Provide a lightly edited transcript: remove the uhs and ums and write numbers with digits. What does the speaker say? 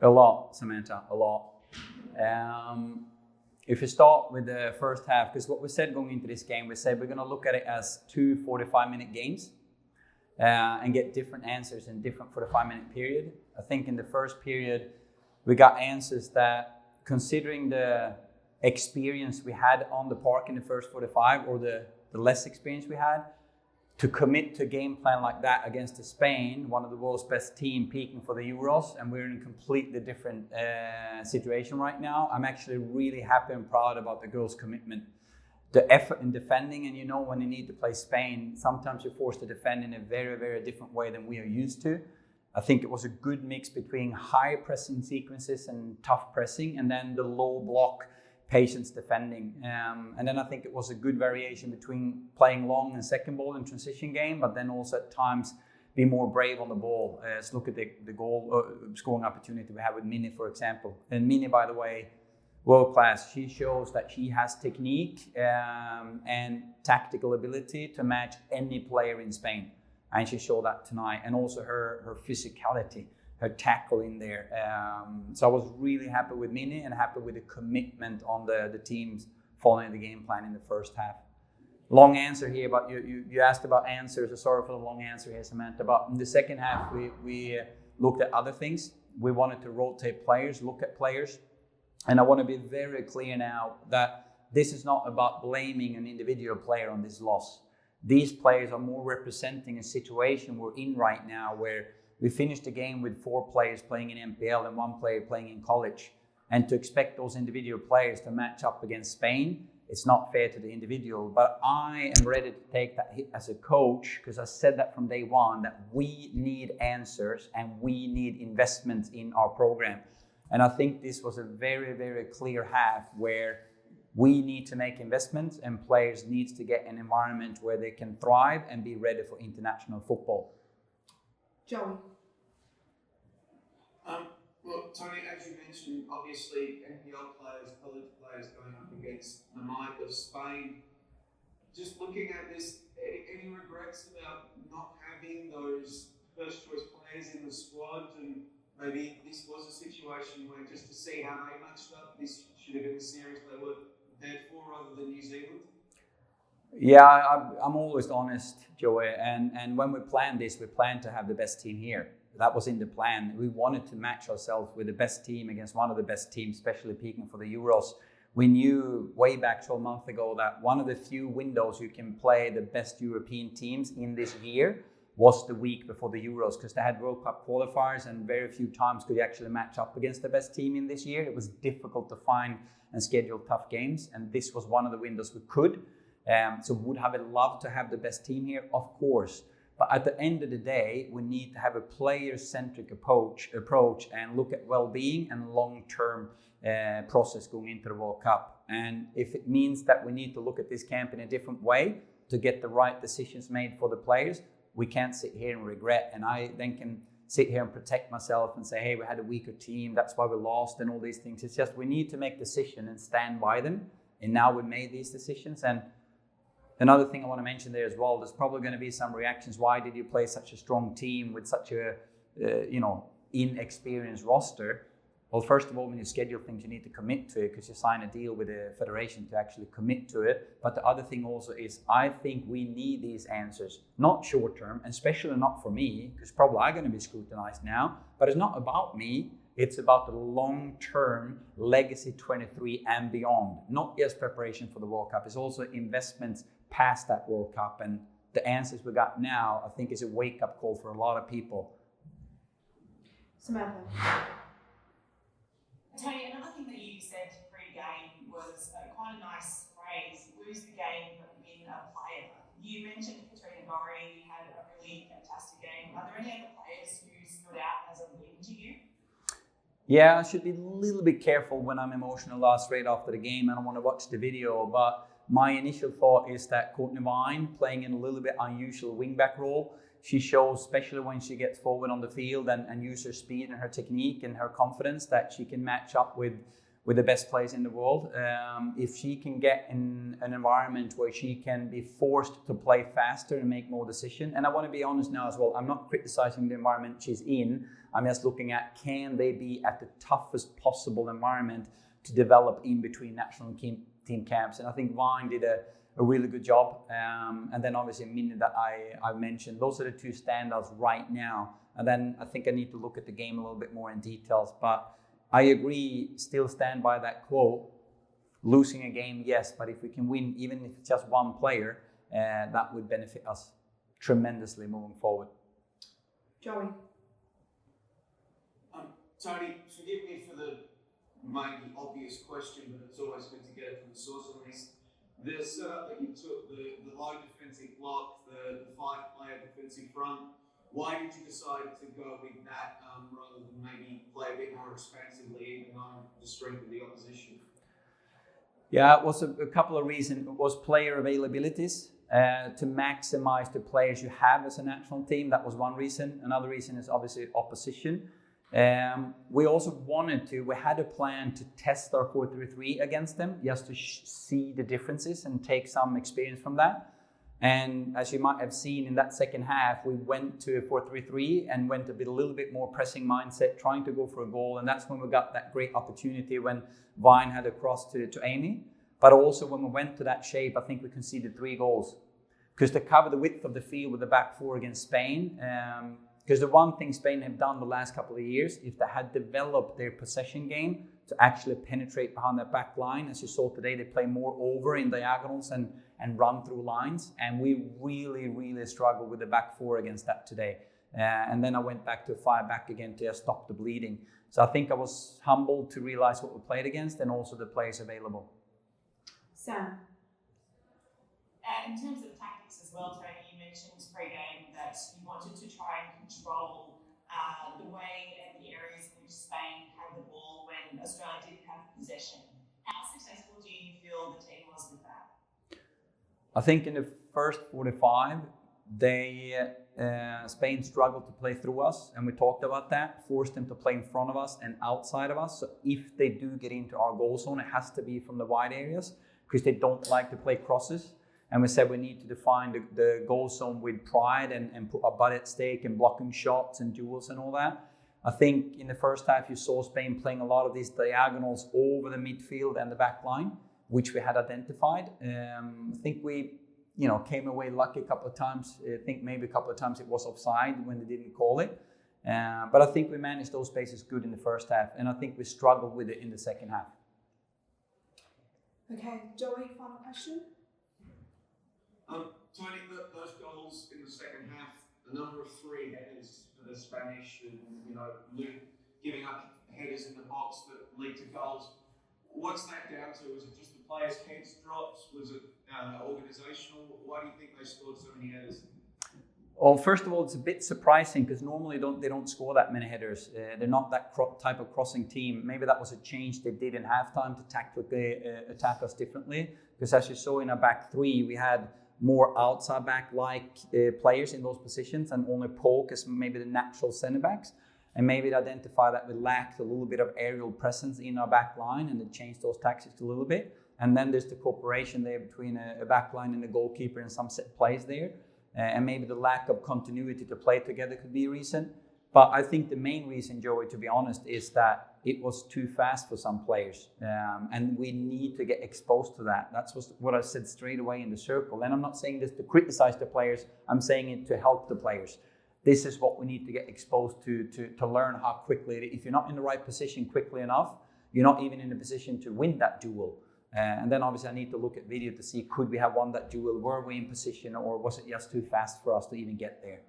A lot, Samantha, a lot. If you start with the first half, because what we said going into this game, we said we're going to look at it as 2 45-minute games and get different answers in different 45-minute period. I think in the first period, we got answers that, considering the experience we had on the park in the first 45 or the less experience we had, to commit to a game plan like that against Spain, one of the world's best team peaking for the Euros, and we're in a completely different situation right now. I'm actually really happy and proud about the girls' commitment. The effort in defending, and you know when you need to play Spain, sometimes you're forced to defend in a very, very different way than we are used to. I think it was a good mix between high pressing sequences and tough pressing, and then the low block patience defending. And then I think it was a good variation between playing long and second ball in transition game, but then also at times be more brave on the ball. Let's look at the goal scoring opportunity we have with Minnie, for example. And Minnie, by the way, world class. She shows that she has technique and tactical ability to match any player in Spain. And she showed that tonight. And also her physicality, her tackle in there. So I was really happy with Minnie and happy with the commitment on the teams following the game plan in the first half. Long answer here, but you asked about answers. So sorry for the long answer here, Samantha. But in the second half, we looked at other things. We wanted to rotate players, look at players. And I want to be very clear now that this is not about blaming an individual player on this loss. These players are more representing a situation we're in right now where we finished the game with 4 players playing in MPL and 1 player playing in college. And to expect those individual players to match up against Spain, it's not fair to the individual. But I am ready to take that hit as a coach, because I said that from day one, that we need answers and we need investments in our program. And I think this was a very, very clear half where we need to make investments and players need to get an environment where they can thrive and be ready for international football. Joey. Well, Tony, as you mentioned, obviously NPL players, college players going up against the might of Spain. Just looking at this, any regrets about not having those first choice players in the squad? And maybe this was a situation where, just to see how they matched up, this should have been the series they were prepared for rather than New Zealand? Yeah, I'm always honest, Joey. And when we planned this, we planned to have the best team here. That was in the plan. We wanted to match ourselves with the best team against one of the best teams, especially peaking for the Euros. We knew way back 12 months ago that one of the few windows you can play the best European teams in this year was the week before the Euros, because they had World Cup qualifiers and very few times could you actually match up against the best team in this year. It was difficult to find and schedule tough games, and this was one of the windows we could. So would have loved to have the best team here, of course. But at the end of the day, we need to have a player-centric approach and look at well-being and long-term process going into the World Cup. And if it means that we need to look at this camp in a different way to get the right decisions made for the players, we can't sit here and regret. And I then can sit here and protect myself and say, hey, we had a weaker team, that's why we lost and all these things. It's just we need to make decisions and stand by them. And now we made these decisions. And another thing I want to mention there as well, there's probably going to be some reactions. Why did you play such a strong team with such a, inexperienced roster? Well, first of all, when you schedule things, you need to commit to it because you sign a deal with the federation to actually commit to it. But the other thing also is, I think we need these answers, not short term, and especially not for me, because probably I'm going to be scrutinized now. But it's not about me. It's about the long-term legacy 23 and beyond. Not just preparation for the World Cup. It's also investments past that World Cup. And the answers we got now, I think, is a wake-up call for a lot of people. Samantha. Tony, another thing that you said pre-game was quite a nice phrase, lose the game but win a player. You mentioned Katrina Gorry had a really fantastic game. Are there any other players who stood out as a win to you? Yeah, I should be a little bit careful when I'm emotional straight after the game. I don't want to watch the video, but my initial thought is that Courtney Vine playing in a little bit unusual wingback role. She shows, especially when she gets forward on the field and use her speed and her technique and her confidence, that she can match up with with the best players in the world. If she can get in an environment where she can be forced to play faster and make more decisions, and I want to be honest now as well, I'm not criticizing the environment she's in. I'm just looking at, can they be at the toughest possible environment to develop in between national team camps? And I think Vine did a really good job. And then obviously Minnie that I mentioned, those are the two standouts right now. And then I think I need to look at the game a little bit more in details. But I agree, still stand by that quote. Losing a game, yes, but if we can win, even if it's just one player, that would benefit us tremendously moving forward. Joey. Tony, forgive me for the maybe obvious question, but it's always good to get it from the source on this. The setup that you took, the low defensive block, the 5-player defensive front, why did you decide to go with that rather than maybe play a bit more expansively, even though the strength of the opposition? Yeah, it was a couple of reasons. It was player availabilities to maximize the players you have as a national team. That was one reason. Another reason is obviously opposition. We also we had a plan to test our 4-3-3 against them, just to see the differences and take some experience from that. And as you might have seen in that second half, we went to a 4-3-3 and went a little bit more pressing mindset, trying to go for a goal. And that's when we got that great opportunity when Vine had a cross to Amy. But also when we went to that shape, I think we conceded 3 goals. Because to cover the width of the field with the back four against Spain, because the one thing Spain have done the last couple of years, if they had developed their possession game to actually penetrate behind their back line, as you saw today, they play more over in diagonals and run through lines. And we really, really struggled with the back four against that today. And then I went back to 5 back again to stop the bleeding. So I think I was humbled to realize what we played against and also the players available. Sam. In terms of tactics as well, Tony, you mentioned pre-game that you wanted to try and control the way and the areas in which Spain had the ball when Australia didn't have possession. How successful do you feel the team was with that? I think in the first 45, Spain struggled to play through us, and we talked about that, forced them to play in front of us and outside of us. So if they do get into our goal zone, it has to be from the wide areas, because they don't like to play crosses. And we said we need to define the goal zone with pride and put a butt at stake and blocking shots and duels and all that. I think in the first half you saw Spain playing a lot of these diagonals over the midfield and the back line, which we had identified. I think we came away lucky a couple of times. I think maybe a couple of times it was offside when they didn't call it. But I think we managed those spaces good in the first half, and I think we struggled with it in the second half. Okay, Joey, final question. Tony, those goals in the second half, a number of 3 headers for the Spanish, and Luke giving up headers in the box that lead to goals. What's that down to? Was it just the players' heads drops? Was it organisational? Why do you think they scored so many headers? Well, first of all, it's a bit surprising because normally they don't score that many headers. They're not that type of crossing team. Maybe that was a change they did in halftime to tactically attack us differently. Because as you saw in our back 3, we had more outside back-like players in those positions, and only Polk as maybe the natural centre backs. And maybe to identify that we lacked a little bit of aerial presence in our back line, and to change those tactics a little bit. And then there's the cooperation there between a back line and a goalkeeper and some set plays there. And maybe the lack of continuity to play together could be a reason. But I think the main reason, Joey, to be honest, is that it was too fast for some players. And we need to get exposed to that. That's what I said straight away in the circle. And I'm not saying this to criticize the players. I'm saying it to help the players. This is what we need to get exposed to learn how quickly, if you're not in the right position quickly enough, you're not even in a position to win that duel. And then obviously I need to look at video to see, could we have won that duel? Were we in position, or was it just too fast for us to even get there?